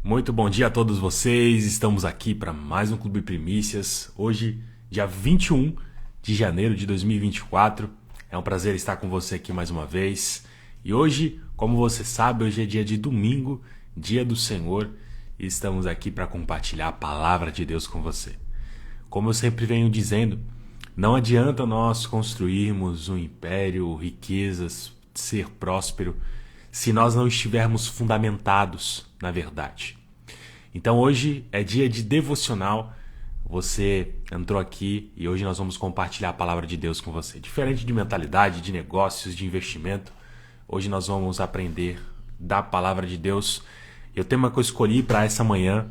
Muito bom dia a todos vocês. Estamos aqui para mais um Clube Primícias. Hoje, dia 21 de janeiro de 2024. É um prazer estar com você aqui mais uma vez. E hoje, como você sabe, hoje é dia de domingo, dia do Senhor, e estamos aqui para compartilhar a palavra de Deus com você. Como eu sempre venho dizendo, não adianta nós construirmos um império, riquezas, ser próspero, se nós não estivermos fundamentados na verdade. Então hoje é dia de devocional. Você entrou aqui e hoje nós vamos compartilhar a palavra de Deus com você. Diferente de mentalidade, de negócios, de investimento, hoje nós vamos aprender da palavra de Deus. E o tema que eu escolhi para essa manhã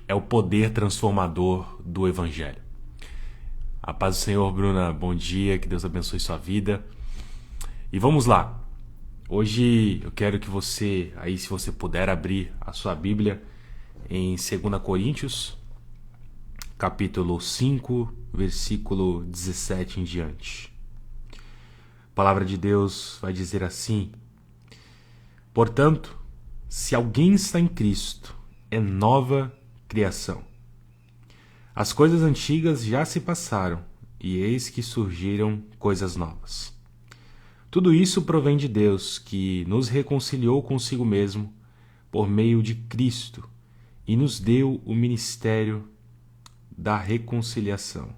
é o poder transformador do Evangelho. A paz do Senhor, Bruna, bom dia, que Deus abençoe sua vida. E vamos lá. Hoje eu quero que você, aí se você puder abrir a sua Bíblia em 2 Coríntios, capítulo 5, versículo 17 em diante. A palavra de Deus vai dizer assim: portanto, se alguém está em Cristo, é nova criação. As coisas antigas já se passaram, e eis que surgiram coisas novas. Tudo isso provém de Deus, que nos reconciliou consigo mesmo por meio de Cristo e nos deu o ministério da reconciliação.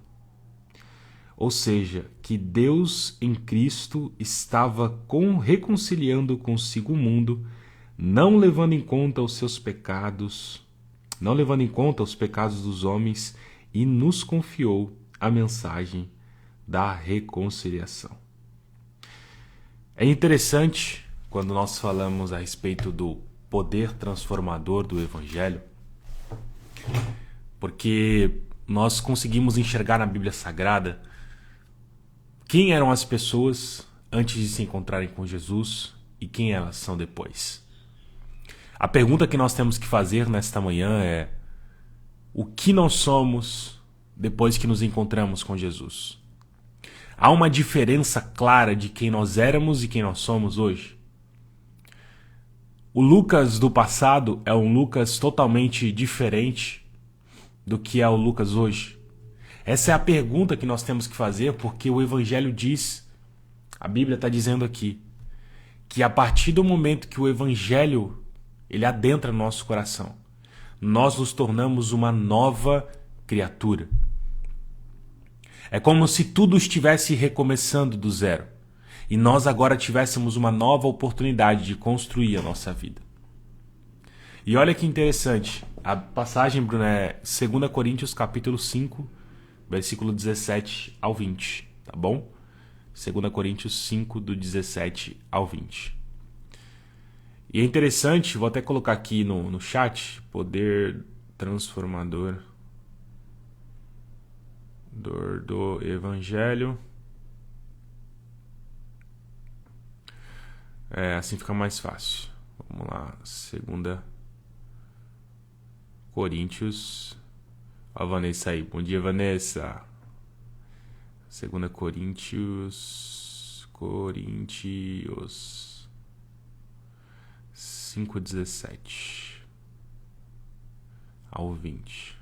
Ou seja, que Deus em Cristo estava reconciliando consigo o mundo, não levando em conta os seus pecados, não levando em conta os pecados dos homens, e nos confiou a mensagem da reconciliação. É interessante quando nós falamos a respeito do poder transformador do Evangelho, porque nós conseguimos enxergar na Bíblia Sagrada quem eram as pessoas antes de se encontrarem com Jesus e quem elas são depois. A pergunta que nós temos que fazer nesta manhã é: o que nós somos depois que nos encontramos com Jesus? Há uma diferença clara de quem nós éramos e quem nós somos hoje? O Lucas do passado é um Lucas totalmente diferente do que é o Lucas hoje? Essa é a pergunta que nós temos que fazer, porque o Evangelho diz, a Bíblia está dizendo aqui, que a partir do momento que o Evangelho ele adentra no nosso coração, nós nos tornamos uma nova criatura. É como se tudo estivesse recomeçando do zero. E nós agora tivéssemos uma nova oportunidade de construir a nossa vida. E olha que interessante. A passagem, Bruno, é 2 Coríntios capítulo 5, versículo 17 ao 20. Tá bom? 2 Coríntios 5, do 17 ao 20. E é interessante, vou até colocar aqui no chat, poder transformador do Evangelho. Assim fica mais fácil. Vamos lá, 2 Coríntios. Ó, a Vanessa aí. Bom dia, Vanessa. 2 Coríntios 5:17 ao 20.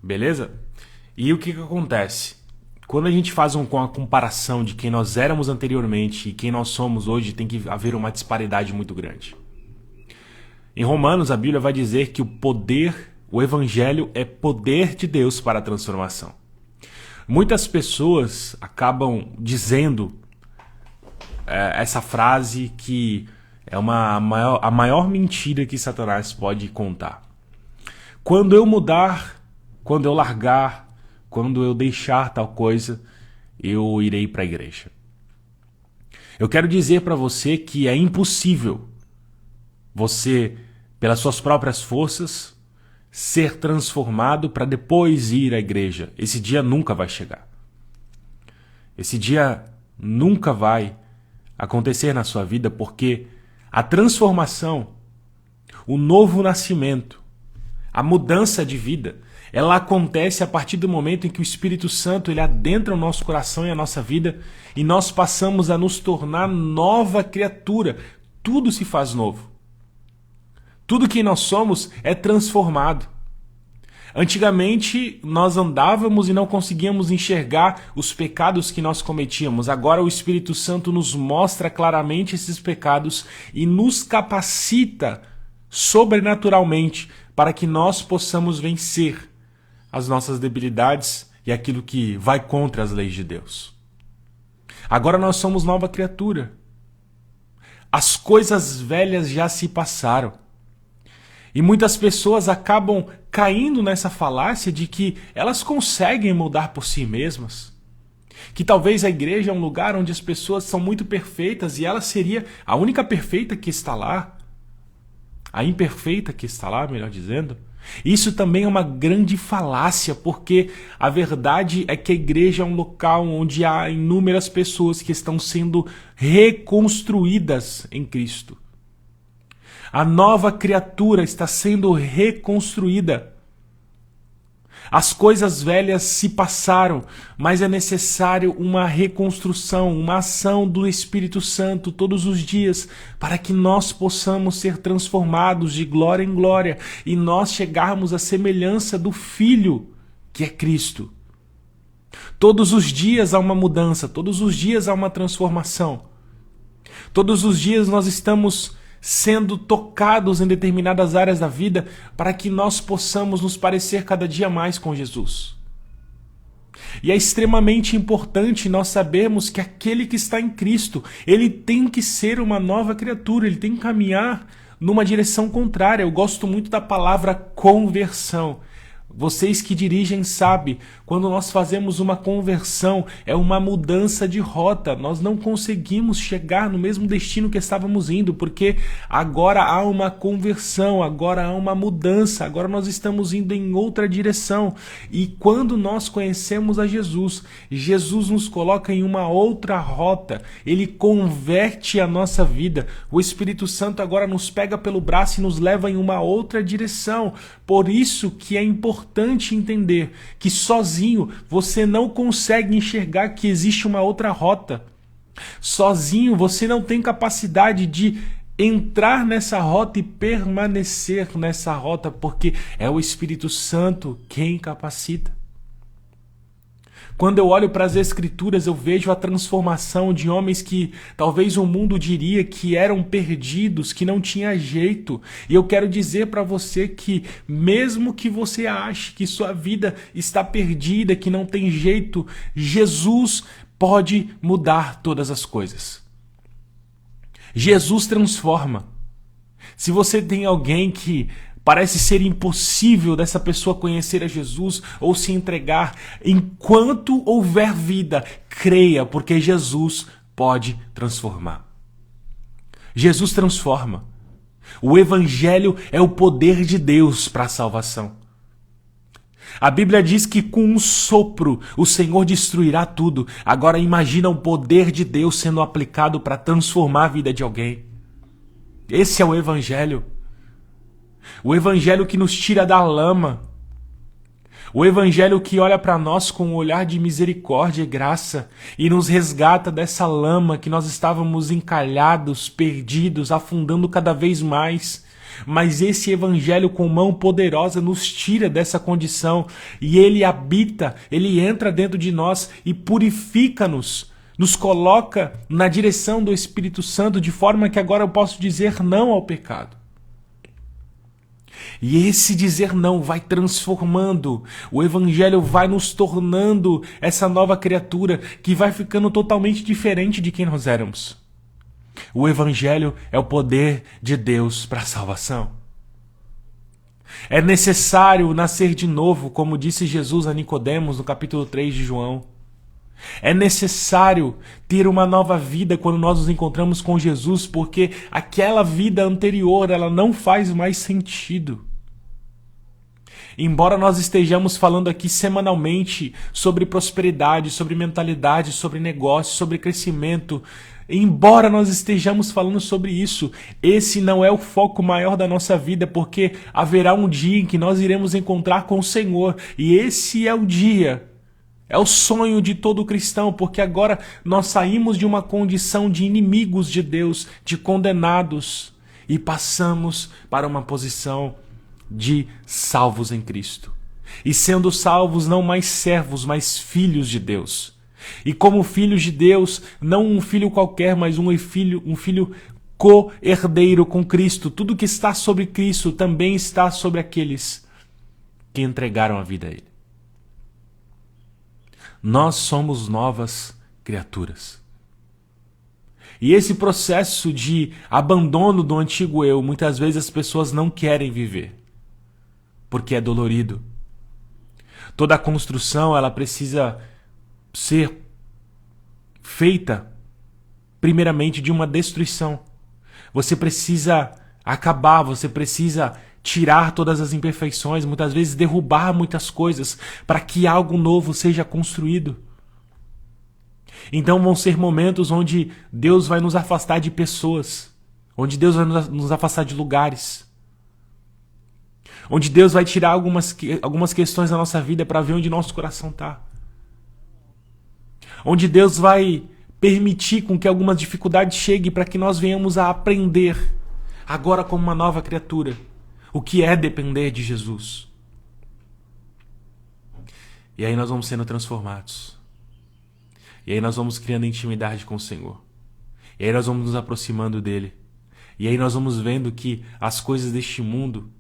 Beleza? E o que acontece? Quando a gente faz uma comparação de quem nós éramos anteriormente e quem nós somos hoje, tem que haver uma disparidade muito grande. Em Romanos, a Bíblia vai dizer que o Evangelho é poder de Deus para a transformação. Muitas pessoas acabam dizendo essa frase que é a maior mentira que Satanás pode contar. Quando eu mudar, quando eu largar, quando eu deixar tal coisa, eu irei para a igreja. Eu quero dizer para você que é impossível você, pelas suas próprias forças, ser transformado para depois ir à igreja. Esse dia nunca vai chegar. Esse dia nunca vai acontecer na sua vida, porque a transformação, o novo nascimento, a mudança de vida, Ela acontece a partir do momento em que o Espírito Santo ele adentra o nosso coração e a nossa vida e nós passamos a nos tornar nova criatura. Tudo se faz novo. Tudo que nós somos é transformado. Antigamente, nós andávamos e não conseguíamos enxergar os pecados que nós cometíamos. Agora o Espírito Santo nos mostra claramente esses pecados e nos capacita sobrenaturalmente para que nós possamos vencer as nossas debilidades e aquilo que vai contra as leis de Deus. Agora nós somos nova criatura. As coisas velhas já se passaram. E muitas pessoas acabam caindo nessa falácia de que elas conseguem mudar por si mesmas. Que talvez a igreja é um lugar onde as pessoas são muito perfeitas e ela seria a única perfeita que está lá. A imperfeita que está lá, melhor dizendo. Isso também é uma grande falácia, porque a verdade é que a igreja é um local onde há inúmeras pessoas que estão sendo reconstruídas em Cristo. A nova criatura está sendo reconstruída. As coisas velhas se passaram, mas é necessário uma reconstrução, uma ação do Espírito Santo todos os dias para que nós possamos ser transformados de glória em glória e nós chegarmos à semelhança do Filho, que é Cristo. Todos os dias há uma mudança, todos os dias há uma transformação. Todos os dias nós estamos sendo tocados em determinadas áreas da vida para que nós possamos nos parecer cada dia mais com Jesus. E é extremamente importante nós sabermos que aquele que está em Cristo, ele tem que ser uma nova criatura, ele tem que caminhar numa direção contrária. Eu gosto muito da palavra conversão. Vocês que dirigem sabem, quando nós fazemos uma conversão, é uma mudança de rota. Nós não conseguimos chegar no mesmo destino que estávamos indo, porque agora há uma conversão, agora há uma mudança, agora nós estamos indo em outra direção. E quando nós conhecemos a Jesus, Jesus nos coloca em uma outra rota, ele converte a nossa vida. O Espírito Santo agora nos pega pelo braço e nos leva em uma outra direção. Por isso que é importante entender que sozinho você não consegue enxergar que existe uma outra rota. Sozinho você não tem capacidade de entrar nessa rota e permanecer nessa rota, porque é o Espírito Santo quem capacita. Quando eu olho para as Escrituras, eu vejo a transformação de homens que talvez o mundo diria que eram perdidos, que não tinha jeito. E eu quero dizer para você que mesmo que você ache que sua vida está perdida, que não tem jeito, Jesus pode mudar todas as coisas. Jesus transforma. Se você tem alguém que parece ser impossível dessa pessoa conhecer a Jesus ou se entregar, enquanto houver vida, creia, porque Jesus pode transformar. Jesus transforma. O Evangelho é o poder de Deus para a salvação. A Bíblia diz que com um sopro o Senhor destruirá tudo. Agora imagina o poder de Deus sendo aplicado para transformar a vida de alguém. Esse é o Evangelho. O Evangelho que nos tira da lama. O Evangelho que olha para nós com um olhar de misericórdia e graça e nos resgata dessa lama que nós estávamos encalhados, perdidos, afundando cada vez mais. Mas esse Evangelho com mão poderosa nos tira dessa condição e ele habita, ele entra dentro de nós e purifica-nos. Nos coloca na direção do Espírito Santo de forma que agora eu posso dizer não ao pecado. E esse dizer não vai transformando, o Evangelho vai nos tornando essa nova criatura que vai ficando totalmente diferente de quem nós éramos. O Evangelho é o poder de Deus para a salvação. É necessário nascer de novo, como disse Jesus a Nicodemos no capítulo 3 de João. É necessário ter uma nova vida quando nós nos encontramos com Jesus, porque aquela vida anterior, ela não faz mais sentido. Embora nós estejamos falando aqui semanalmente sobre prosperidade, sobre mentalidade, sobre negócio, sobre crescimento, embora nós estejamos falando sobre isso, esse não é o foco maior da nossa vida, porque haverá um dia em que nós iremos encontrar com o Senhor, e esse é o dia. É o sonho de todo cristão, porque agora nós saímos de uma condição de inimigos de Deus, de condenados, e passamos para uma posição de salvos em Cristo. E sendo salvos, não mais servos, mas filhos de Deus. E como filhos de Deus, não um filho qualquer, mas um filho co-herdeiro com Cristo. Tudo que está sobre Cristo também está sobre aqueles que entregaram a vida a Ele. Nós somos novas criaturas. E esse processo de abandono do antigo eu, muitas vezes as pessoas não querem viver, porque é dolorido. Toda a construção, ela precisa ser feita primeiramente de uma destruição. Você precisa acabar, você precisa tirar todas as imperfeições, muitas vezes derrubar muitas coisas para que algo novo seja construído. Então vão ser momentos onde Deus vai nos afastar de pessoas, onde Deus vai nos afastar de lugares, onde Deus vai tirar algumas questões da nossa vida para ver onde nosso coração está. Onde Deus vai permitir com que algumas dificuldades cheguem para que nós venhamos a aprender, agora como uma nova criatura, o que é depender de Jesus. E aí nós vamos sendo transformados. E aí nós vamos criando intimidade com o Senhor. E aí nós vamos nos aproximando dele. E aí nós vamos vendo que as coisas deste mundo,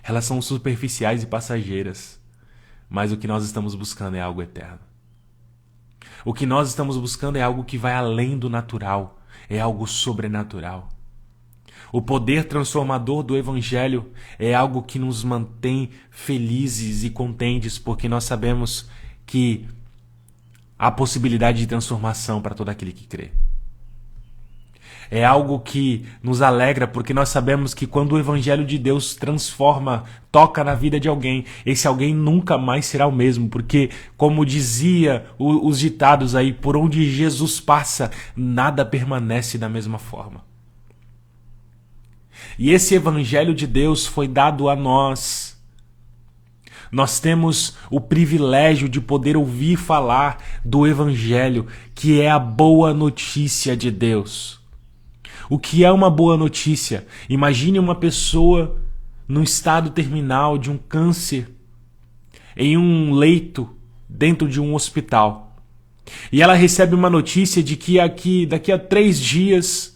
elas são superficiais e passageiras. Mas o que nós estamos buscando é algo eterno. O que nós estamos buscando é algo que vai além do natural. É algo sobrenatural. O poder transformador do Evangelho é algo que nos mantém felizes e contentes, porque nós sabemos que há possibilidade de transformação para todo aquele que crê. É algo que nos alegra, porque nós sabemos que quando o Evangelho de Deus transforma, toca na vida de alguém, esse alguém nunca mais será o mesmo, porque, como dizia os ditados aí, por onde Jesus passa, nada permanece da mesma forma. E esse Evangelho de Deus foi dado a nós. Nós temos o privilégio de poder ouvir falar do Evangelho, que é a boa notícia de Deus. O que é uma boa notícia? Imagine uma pessoa num estado terminal de um câncer, em um leito dentro de um hospital. E ela recebe uma notícia de que daqui a 3 dias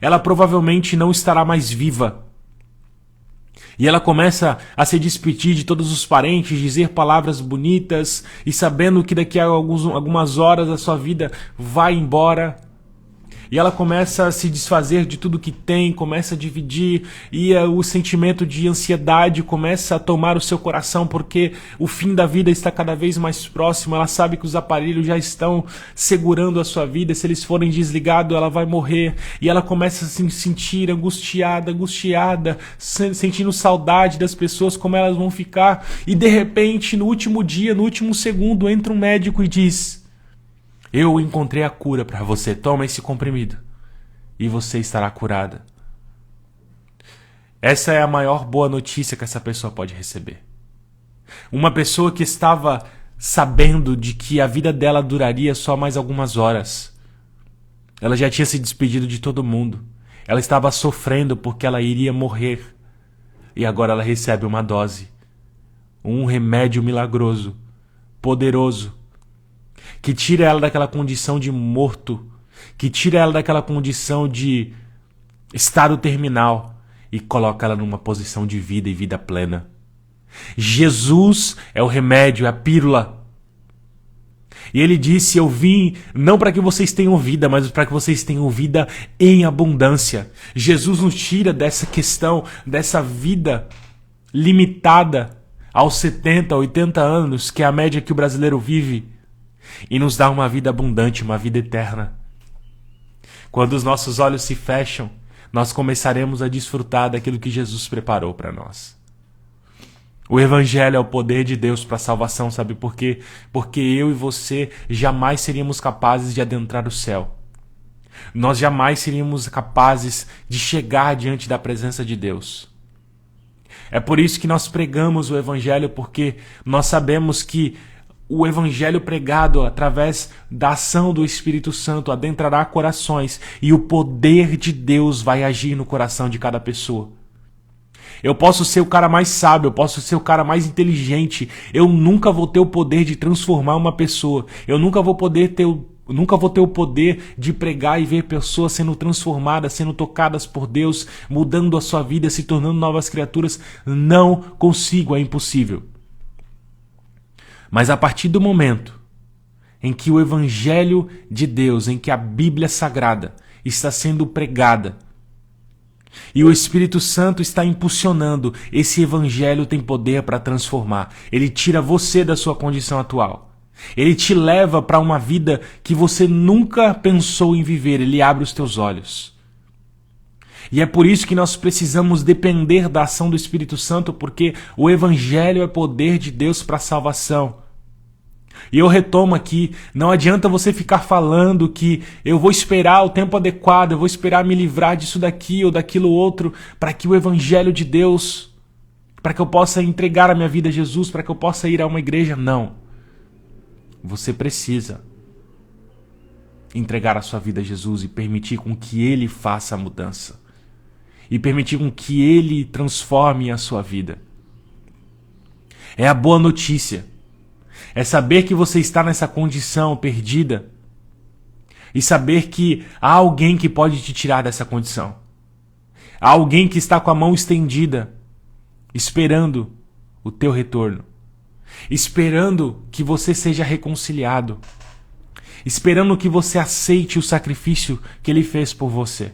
ela provavelmente não estará mais viva. E ela começa a se despedir de todos os parentes, dizer palavras bonitas, e sabendo que daqui a algumas horas a sua vida vai embora. E ela começa a se desfazer de tudo que tem, começa a dividir, e o sentimento de ansiedade começa a tomar o seu coração, porque o fim da vida está cada vez mais próximo. Ela sabe que os aparelhos já estão segurando a sua vida, se eles forem desligados ela vai morrer. E ela começa a se sentir angustiada, sentindo saudade das pessoas, como elas vão ficar. E de repente, no último dia, no último segundo, entra um médico e diz: eu encontrei a cura para você, toma esse comprimido e você estará curada. Essa é a maior boa notícia que essa pessoa pode receber. Uma pessoa que estava sabendo de que a vida dela duraria só mais algumas horas. Ela já tinha se despedido de todo mundo. Ela estava sofrendo porque ela iria morrer. E agora ela recebe uma dose, um remédio milagroso, poderoso, que tira ela daquela condição de morto, que tira ela daquela condição de estado terminal e coloca ela numa posição de vida e vida plena. Jesus é o remédio, é a pílula. E ele disse: eu vim não para que vocês tenham vida, mas para que vocês tenham vida em abundância. Jesus nos tira dessa questão, dessa vida limitada aos 70, 80 anos, que é a média que o brasileiro vive, e nos dá uma vida abundante, uma vida eterna. Quando os nossos olhos se fecham, nós começaremos a desfrutar daquilo que Jesus preparou para nós. O Evangelho é o poder de Deus para a salvação, sabe por quê? Porque eu e você jamais seríamos capazes de adentrar o céu. nós jamais seríamos capazes de chegar diante da presença de Deus. É por isso que nós pregamos o Evangelho, porque nós sabemos que o Evangelho pregado através da ação do Espírito Santo adentrará corações e o poder de Deus vai agir no coração de cada pessoa. Eu posso ser o cara mais sábio, eu posso ser o cara mais inteligente, eu nunca vou ter o poder de transformar uma pessoa, eu nunca vou ter o poder de pregar e ver pessoas sendo transformadas, sendo tocadas por Deus, mudando a sua vida, se tornando novas criaturas. Não consigo, é impossível. Mas a partir do momento em que o Evangelho de Deus, em que a Bíblia Sagrada está sendo pregada, e o Espírito Santo está impulsionando, esse Evangelho tem poder para transformar. Ele tira você da sua condição atual. Ele te leva para uma vida que você nunca pensou em viver. Ele abre os teus olhos. E é por isso que nós precisamos depender da ação do Espírito Santo, porque o Evangelho é poder de Deus para a salvação. E eu retomo aqui, não adianta você ficar falando que eu vou esperar o tempo adequado, eu vou esperar me livrar disso daqui ou daquilo outro, para que o Evangelho de Deus, para que eu possa entregar a minha vida a Jesus, para que eu possa ir a uma igreja. Não. Você precisa entregar a sua vida a Jesus e permitir com que Ele faça a mudança. E permitir com que Ele transforme a sua vida. É a boa notícia. É saber que você está nessa condição perdida e saber que há alguém que pode te tirar dessa condição. Há alguém que está com a mão estendida, esperando o teu retorno, esperando que você seja reconciliado, esperando que você aceite o sacrifício que Ele fez por você.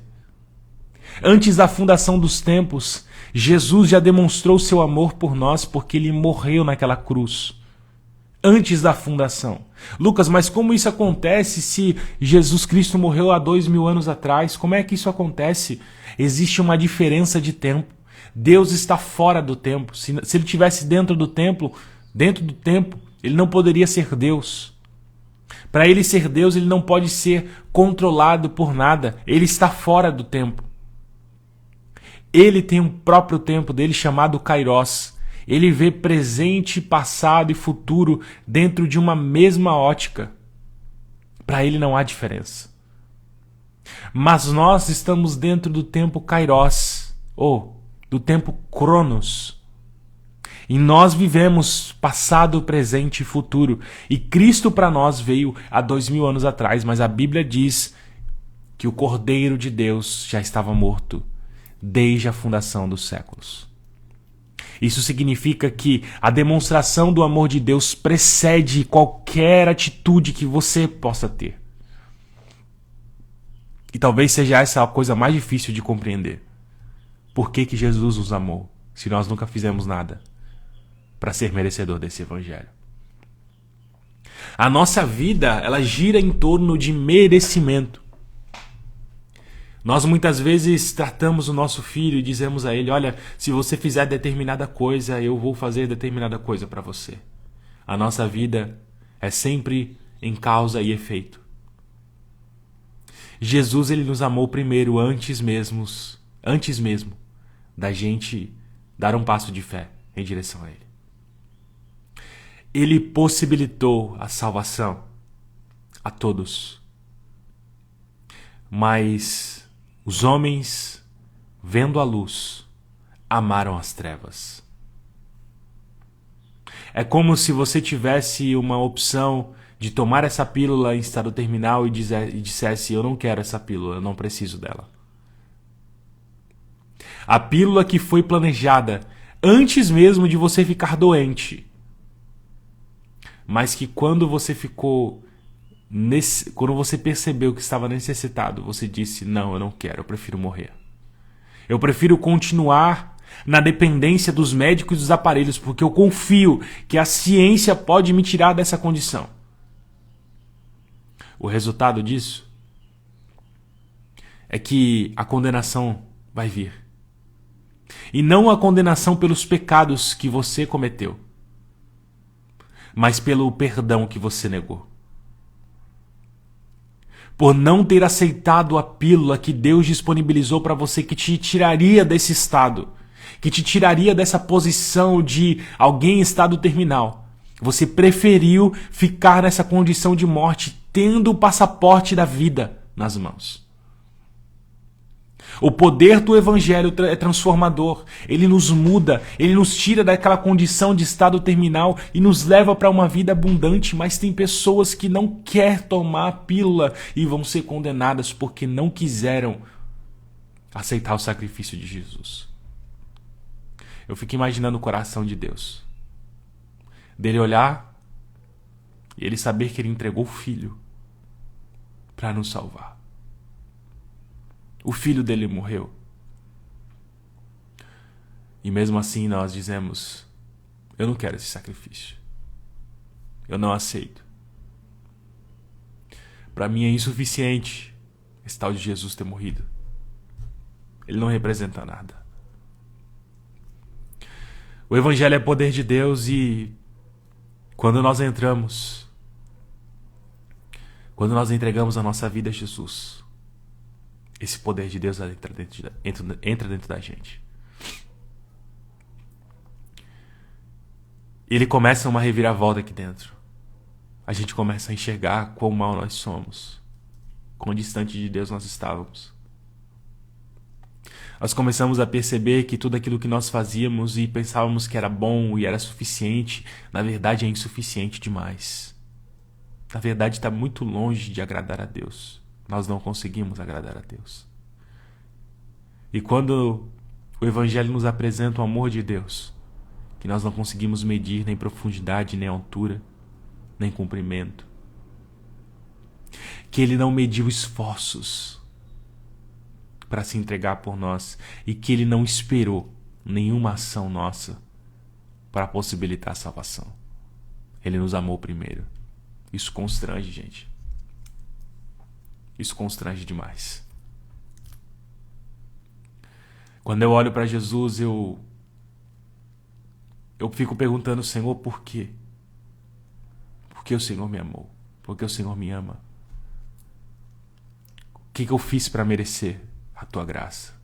Antes da fundação dos tempos, Jesus já demonstrou seu amor por nós porque Ele morreu naquela cruz. Antes da fundação. Lucas, mas como isso acontece se Jesus Cristo morreu há 2000 anos atrás? Como é que isso acontece? Existe uma diferença de tempo. Deus está fora do tempo. Se Ele estivesse dentro do tempo, Ele não poderia ser Deus. Para Ele ser Deus, Ele não pode ser controlado por nada. Ele está fora do tempo. Ele tem um próprio tempo dele chamado Kairos. Ele vê presente, passado e futuro dentro de uma mesma ótica. Para Ele não há diferença. Mas nós estamos dentro do tempo Kairos, ou do tempo Cronos. E nós vivemos passado, presente e futuro. E Cristo para nós veio há 2000 anos atrás, mas a Bíblia diz que o Cordeiro de Deus já estava morto desde a fundação dos séculos. Isso significa que a demonstração do amor de Deus precede qualquer atitude que você possa ter. E talvez seja essa a coisa mais difícil de compreender. Por que Jesus nos amou, se nós nunca fizemos nada para ser merecedor desse Evangelho? A nossa vida, ela gira em torno de merecimento. Nós muitas vezes tratamos o nosso filho e dizemos a ele: olha, se você fizer determinada coisa, eu vou fazer determinada coisa para você. A nossa vida é sempre em causa e efeito. Jesus, Ele nos amou primeiro, antes mesmo da gente dar um passo de fé em direção a Ele. Ele possibilitou a salvação a todos. Mas os homens, vendo a luz, amaram as trevas. É como se você tivesse uma opção de tomar essa pílula em estado terminal e dissesse: eu não quero essa pílula, eu não preciso dela. A pílula que foi planejada antes mesmo de você ficar doente, mas que quando você percebeu que estava necessitado, você disse: não, eu não quero, eu prefiro morrer. Eu prefiro continuar na dependência dos médicos e dos aparelhos, porque eu confio que a ciência pode me tirar dessa condição. O resultado disso é que a condenação vai vir. E não a condenação pelos pecados que você cometeu, mas pelo perdão que você negou. por não ter aceitado a pílula que Deus disponibilizou para você, que te tiraria desse estado, que te tiraria dessa posição de alguém em estado terminal. Você preferiu ficar nessa condição de morte, tendo o passaporte da vida nas mãos. O poder do Evangelho é transformador. Ele nos muda, ele nos tira daquela condição de estado terminal e nos leva para uma vida abundante. Mas tem pessoas que não querem tomar a pílula e vão ser condenadas porque não quiseram aceitar o sacrifício de Jesus. Eu fico imaginando o coração de Deus. Dele olhar e ele saber que ele entregou o Filho para nos salvar. O Filho dele morreu. E mesmo assim nós dizemos: eu não quero esse sacrifício. Eu não aceito. Para mim é insuficiente esse tal de Jesus ter morrido. Ele não representa nada. O Evangelho é poder de Deus e quando nós entregamos a nossa vida a Jesus, esse poder de Deus entra dentro da gente. Ele começa uma reviravolta aqui dentro. A gente começa a enxergar quão mal nós somos, quão distante de Deus nós estávamos. Nós começamos a perceber que tudo aquilo que nós fazíamos e pensávamos que era bom e era suficiente, na verdade é insuficiente demais. Na verdade está muito longe de agradar a Deus. Nós não conseguimos agradar a Deus. E quando o Evangelho nos apresenta o amor de Deus, que nós não conseguimos medir nem profundidade, nem altura, nem comprimento, que Ele não mediu esforços para se entregar por nós e que Ele não esperou nenhuma ação nossa para possibilitar a salvação. Ele nos amou primeiro. Isso constrange, gente. Isso constrange demais. Quando eu olho para Jesus, eu fico perguntando: Senhor, por quê? Por que o Senhor me amou? Por que o Senhor me ama? O que eu fiz para merecer a tua graça?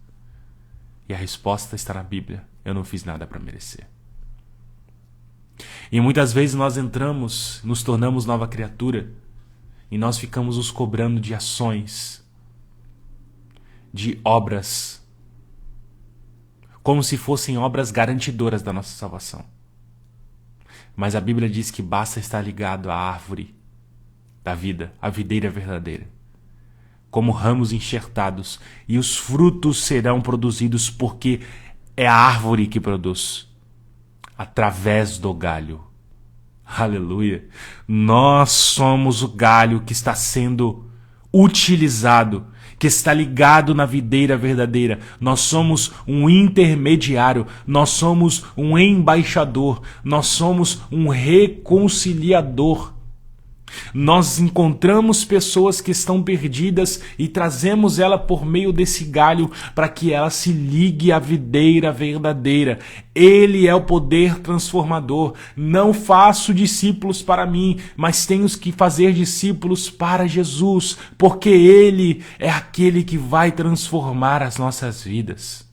E a resposta está na Bíblia: eu não fiz nada para merecer. E muitas vezes nós entramos, nos tornamos nova criatura e nós ficamos nos cobrando de ações, de obras, como se fossem obras garantidoras da nossa salvação. Mas a Bíblia diz que basta estar ligado à árvore da vida, à videira verdadeira, como ramos enxertados, e os frutos serão produzidos, porque é a árvore que produz, através do galho. Aleluia! Nós somos o galho que está sendo utilizado, que está ligado na videira verdadeira. Nós somos um intermediário, nós somos um embaixador, nós somos um reconciliador. Nós encontramos pessoas que estão perdidas e trazemos ela por meio desse galho para que ela se ligue à videira verdadeira. Ele é o poder transformador. Não faço discípulos para mim, mas tenho que fazer discípulos para Jesus, porque Ele é aquele que vai transformar as nossas vidas.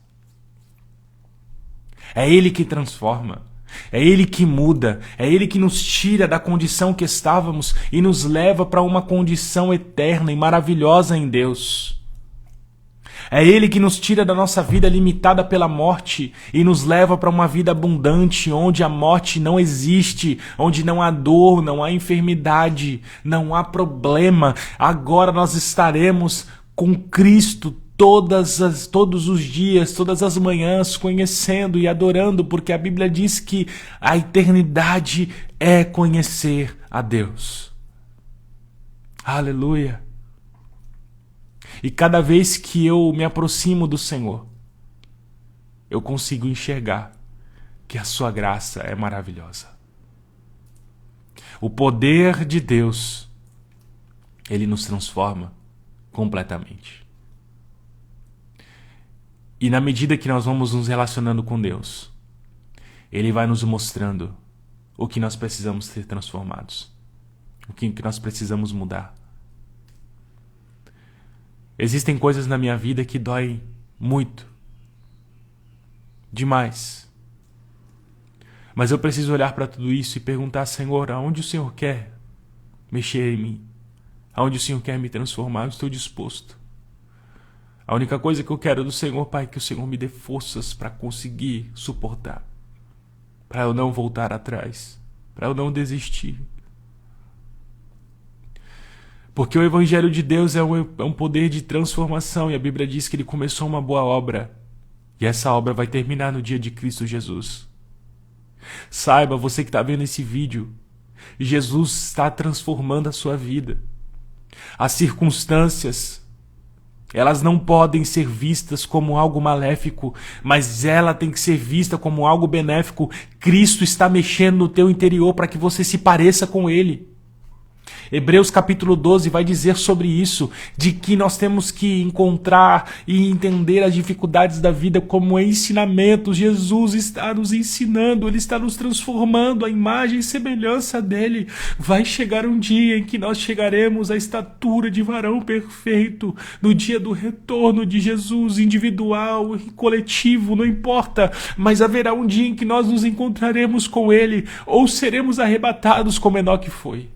É Ele que transforma. É Ele que muda, é Ele que nos tira da condição que estávamos e nos leva para uma condição eterna e maravilhosa em Deus. É Ele que nos tira da nossa vida limitada pela morte e nos leva para uma vida abundante, onde a morte não existe, onde não há dor, não há enfermidade, não há problema. Agora nós estaremos com Cristo todos os dias, todas as manhãs, conhecendo e adorando, porque a Bíblia diz que a eternidade é conhecer a Deus. Aleluia! E cada vez que eu me aproximo do Senhor, eu consigo enxergar que a sua graça é maravilhosa. O poder de Deus, Ele nos transforma completamente. E na medida que nós vamos nos relacionando com Deus, Ele vai nos mostrando o que nós precisamos ser transformados, o que nós precisamos mudar. Existem coisas na minha vida que doem muito. Demais. Mas eu preciso olhar para tudo isso e perguntar, Senhor, aonde o Senhor quer mexer em mim? Aonde o Senhor quer me transformar? Eu estou disposto. A única coisa que eu quero do Senhor, Pai, é que o Senhor me dê forças para conseguir suportar. Para eu não voltar atrás. Para eu não desistir. Porque o Evangelho de Deus é um poder de transformação. E a Bíblia diz que Ele começou uma boa obra. E essa obra vai terminar no dia de Cristo Jesus. Saiba, você que está vendo esse vídeo, Jesus está transformando a sua vida. As circunstâncias, elas não podem ser vistas como algo maléfico, mas ela tem que ser vista como algo benéfico. Cristo está mexendo no teu interior para que você se pareça com Ele. Hebreus capítulo 12 vai dizer sobre isso, de que nós temos que encontrar e entender as dificuldades da vida como ensinamentos. Jesus está nos ensinando, Ele está nos transformando à imagem e semelhança dEle. Vai chegar um dia em que nós chegaremos à estatura de varão perfeito, no dia do retorno de Jesus, individual e coletivo, não importa, mas haverá um dia em que nós nos encontraremos com Ele, ou seremos arrebatados como Enoque foi.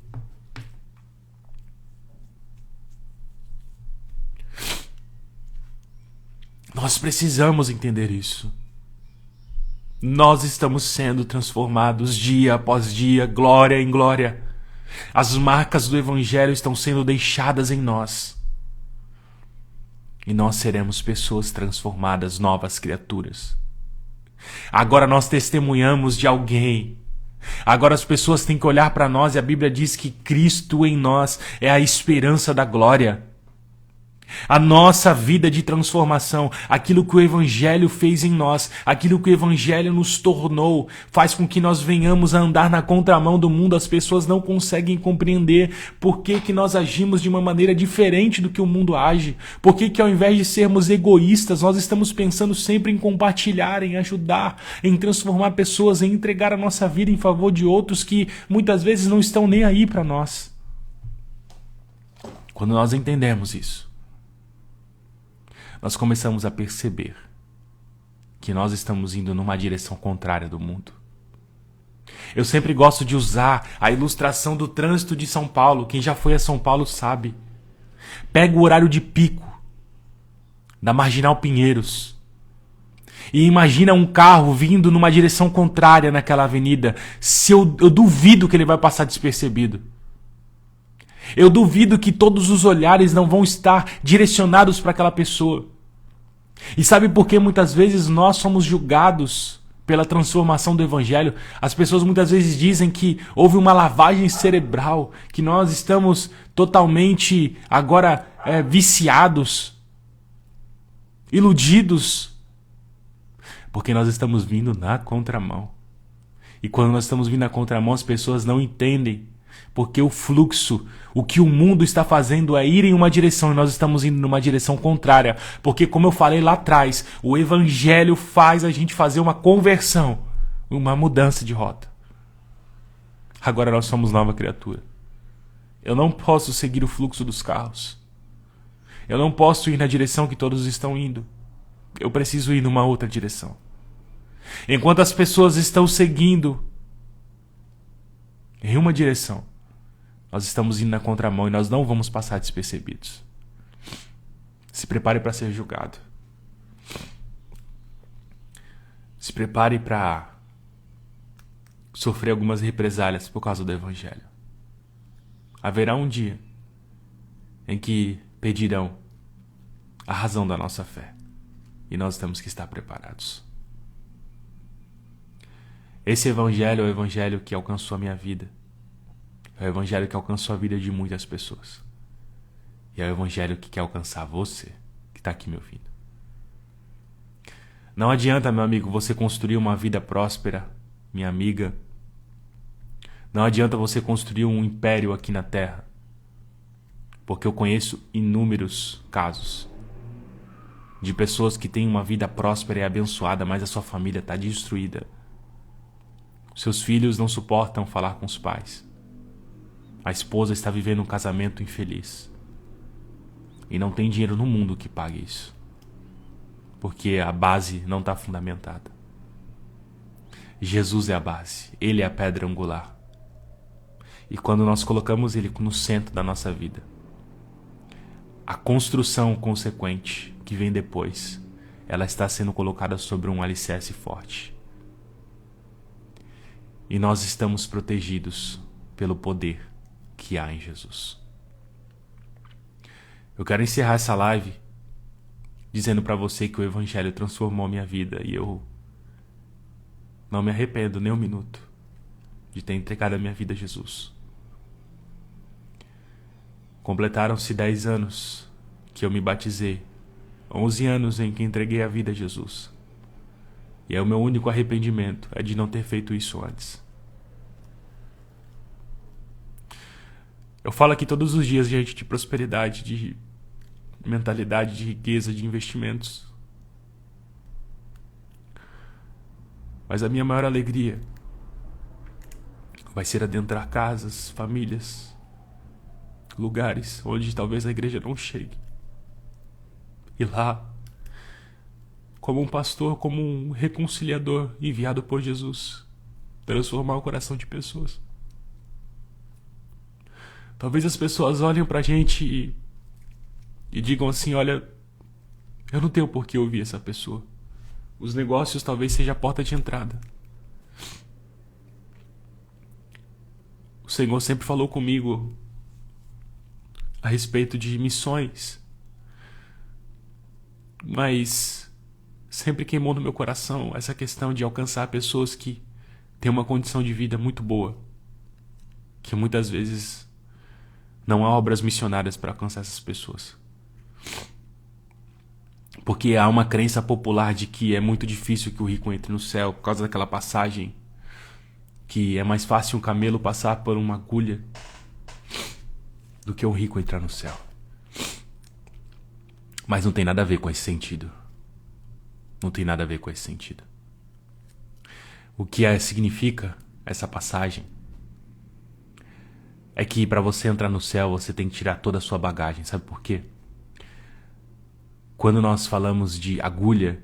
Nós precisamos entender isso. Nós estamos sendo transformados dia após dia, glória em glória. As marcas do Evangelho estão sendo deixadas em nós. E nós seremos pessoas transformadas, novas criaturas. Agora nós testemunhamos de alguém. Agora as pessoas têm que olhar para nós e a Bíblia diz que Cristo em nós é a esperança da glória. A nossa vida de transformação, aquilo que o Evangelho fez em nós, aquilo que o Evangelho nos tornou, faz com que nós venhamos a andar na contramão do mundo. As pessoas não conseguem compreender por que nós agimos de uma maneira diferente do que o mundo age. Por que ao invés de sermos egoístas, nós estamos pensando sempre em compartilhar, em ajudar, em transformar pessoas, em entregar a nossa vida em favor de outros que muitas vezes não estão nem aí para nós. Quando nós entendemos isso, nós começamos a perceber que nós estamos indo numa direção contrária do mundo. Eu sempre gosto de usar a ilustração do trânsito de São Paulo. Quem já foi a São Paulo sabe. Pega o horário de pico da Marginal Pinheiros e imagina um carro vindo numa direção contrária naquela avenida. Eu duvido que ele vai passar despercebido. Eu duvido que todos os olhares não vão estar direcionados para aquela pessoa. E sabe por que muitas vezes nós somos julgados pela transformação do Evangelho? As pessoas muitas vezes dizem que houve uma lavagem cerebral, que nós estamos totalmente agora viciados, iludidos, porque nós estamos vindo na contramão. E quando nós estamos vindo na contramão, as pessoas não entendem. Porque o fluxo, o que o mundo está fazendo é ir em uma direção e nós estamos indo numa direção contrária. Porque, como eu falei lá atrás, o Evangelho faz a gente fazer uma conversão, uma mudança de rota. Agora nós somos nova criatura. Eu não posso seguir o fluxo dos carros. Eu não posso ir na direção que todos estão indo. Eu preciso ir numa outra direção. Enquanto as pessoas estão seguindo em uma direção, nós estamos indo na contramão e nós não vamos passar despercebidos. Se prepare para ser julgado. Se prepare para sofrer algumas represálias por causa do Evangelho. Haverá um dia em que pedirão a razão da nossa fé e nós temos que estar preparados. Esse Evangelho é o Evangelho que alcançou a minha vida. É o Evangelho que alcançou a vida de muitas pessoas. E é o Evangelho que quer alcançar você, que está aqui me ouvindo. Não adianta, meu amigo, você construir uma vida próspera, minha amiga. Não adianta você construir um império aqui na Terra. Porque eu conheço inúmeros casos de pessoas que têm uma vida próspera e abençoada, mas a sua família está destruída. Seus filhos não suportam falar com os pais. A esposa está vivendo um casamento infeliz. E não tem dinheiro no mundo que pague isso. Porque a base não está fundamentada. Jesus é a base. Ele é a pedra angular. E quando nós colocamos Ele no centro da nossa vida, a construção consequente que vem depois, ela está sendo colocada sobre um alicerce forte. E nós estamos protegidos pelo poder que há em Jesus. Eu quero encerrar essa live dizendo para você que o Evangelho transformou minha vida e eu não me arrependo nem um minuto de ter entregado a minha vida a Jesus. Completaram-se 10 anos que eu me batizei, 11 anos em que entreguei a vida a Jesus. E o meu único arrependimento é de não ter feito isso antes. Eu falo aqui todos os dias, gente, de prosperidade, de mentalidade, de riqueza, de investimentos. Mas a minha maior alegria vai ser adentrar casas, famílias, lugares onde talvez a igreja não chegue. E lá, como um pastor, como um reconciliador enviado por Jesus, transformar o coração de pessoas. Talvez as pessoas olhem pra gente e digam assim, olha, eu não tenho por que ouvir essa pessoa. Os negócios talvez seja a porta de entrada. O Senhor sempre falou comigo a respeito de missões, mas sempre queimou no meu coração essa questão de alcançar pessoas que têm uma condição de vida muito boa, que muitas vezes não há obras missionárias para alcançar essas pessoas. Porque há uma crença popular de que é muito difícil que o rico entre no céu, por causa daquela passagem que é mais fácil um camelo passar por uma agulha do que um rico entrar no céu. Mas não tem nada a ver com esse sentido. Não tem nada a ver com esse sentido. O que significa essa passagem é que para você entrar no céu, você tem que tirar toda a sua bagagem. Sabe por quê? Quando nós falamos de agulha,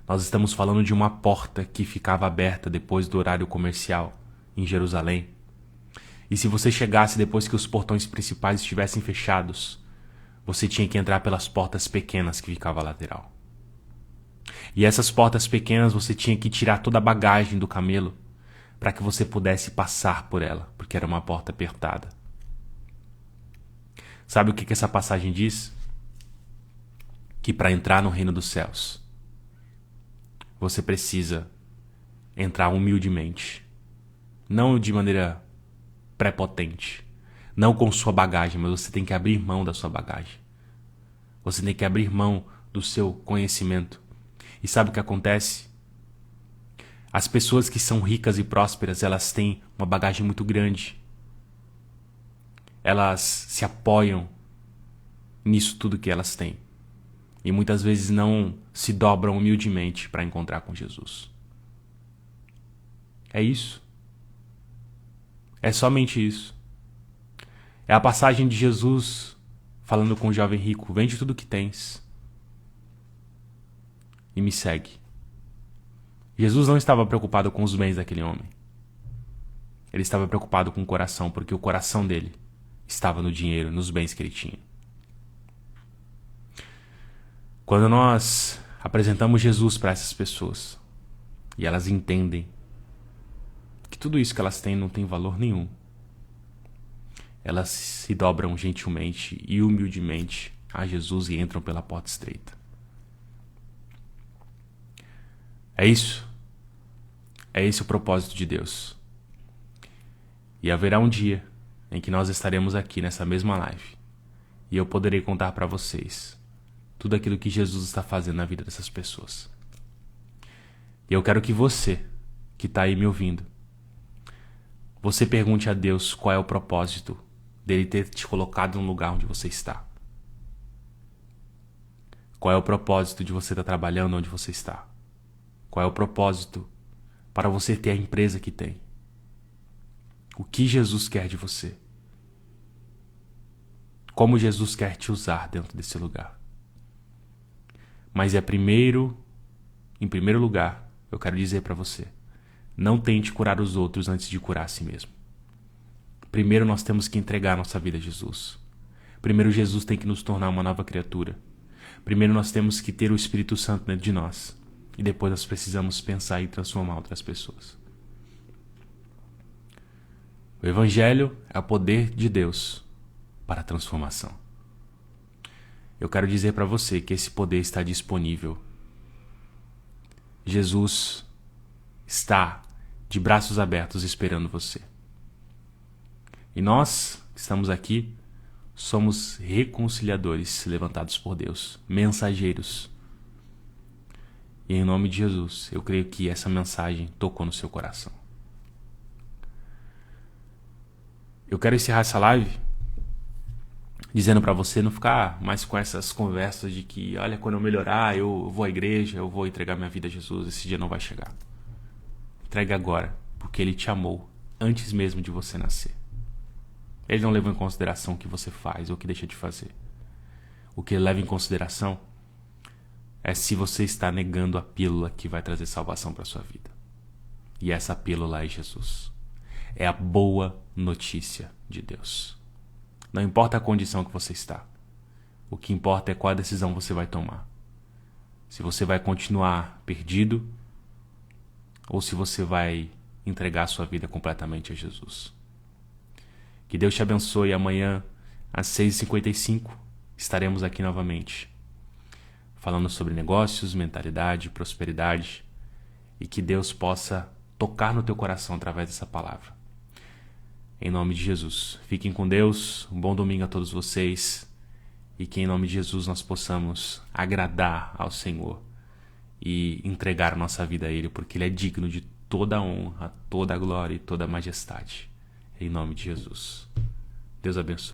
nós estamos falando de uma porta que ficava aberta depois do horário comercial em Jerusalém. E se você chegasse depois que os portões principais estivessem fechados, você tinha que entrar pelas portas pequenas que ficavam à lateral. E essas portas pequenas você tinha que tirar toda a bagagem do camelo para que você pudesse passar por ela, porque era uma porta apertada. Sabe o que essa passagem diz? Que para entrar no reino dos céus, você precisa entrar humildemente, não de maneira prepotente, não com sua bagagem, mas você tem que abrir mão da sua bagagem. Você tem que abrir mão do seu conhecimento. E sabe o que acontece? As pessoas que são ricas e prósperas, elas têm uma bagagem muito grande. Elas se apoiam nisso tudo que elas têm. E muitas vezes não se dobram humildemente para encontrar com Jesus. É isso. É somente isso. É a passagem de Jesus falando com o jovem rico: vende tudo que tens e me segue. Jesus não estava preocupado com os bens daquele homem. Ele estava preocupado com o coração, porque o coração dele estava no dinheiro, nos bens que ele tinha. Quando nós apresentamos Jesus para essas pessoas e elas entendem que tudo isso que elas têm não tem valor nenhum, elas se dobram gentilmente e humildemente a Jesus e entram pela porta estreita. É isso. É esse o propósito de Deus. E haverá um dia em que nós estaremos aqui nessa mesma live e eu poderei contar para vocês tudo aquilo que Jesus está fazendo na vida dessas pessoas. E eu quero que você, que está aí me ouvindo, você pergunte a Deus qual é o propósito dele ter te colocado no lugar onde você está. Qual é o propósito de você estar trabalhando onde você está? Qual é o propósito para você ter a empresa que tem? O que Jesus quer de você? como Jesus quer te usar dentro desse lugar. Mas em primeiro lugar, eu quero dizer para você, não tente curar os outros antes de curar a si mesmo. Primeiro nós temos que entregar nossa vida a Jesus. Primeiro Jesus tem que nos tornar uma nova criatura. Primeiro nós temos que ter o Espírito Santo dentro de nós. E depois nós precisamos pensar em transformar outras pessoas. O Evangelho é o poder de Deus para a transformação. Eu quero dizer para você que esse poder está disponível. Jesus está de braços abertos esperando você. E nós que estamos aqui somos reconciliadores levantados por Deus, mensageiros. E em nome de Jesus, eu creio que essa mensagem tocou no seu coração. Eu quero encerrar essa live dizendo para você não ficar mais com essas conversas de que, olha, quando eu melhorar, eu vou à igreja, eu vou entregar minha vida a Jesus, esse dia não vai chegar. Entregue agora, porque Ele te amou antes mesmo de você nascer. Ele não leva em consideração o que você faz ou o que deixa de fazer. O que Ele leva em consideração é se você está negando a pílula que vai trazer salvação para sua vida. E essa pílula é Jesus. É a boa notícia de Deus. Não importa a condição que você está. O que importa é qual decisão você vai tomar. Se você vai continuar perdido ou se você vai entregar a sua vida completamente a Jesus. Que Deus te abençoe. Amanhã, às 6h55, estaremos aqui novamente, falando sobre negócios, mentalidade, prosperidade, e que Deus possa tocar no teu coração através dessa palavra. Em nome de Jesus. Fiquem com Deus. Um bom domingo a todos vocês. E que em nome de Jesus nós possamos agradar ao Senhor e entregar a nossa vida a Ele, porque Ele é digno de toda a honra, toda a glória e toda a majestade. Em nome de Jesus. Deus abençoe.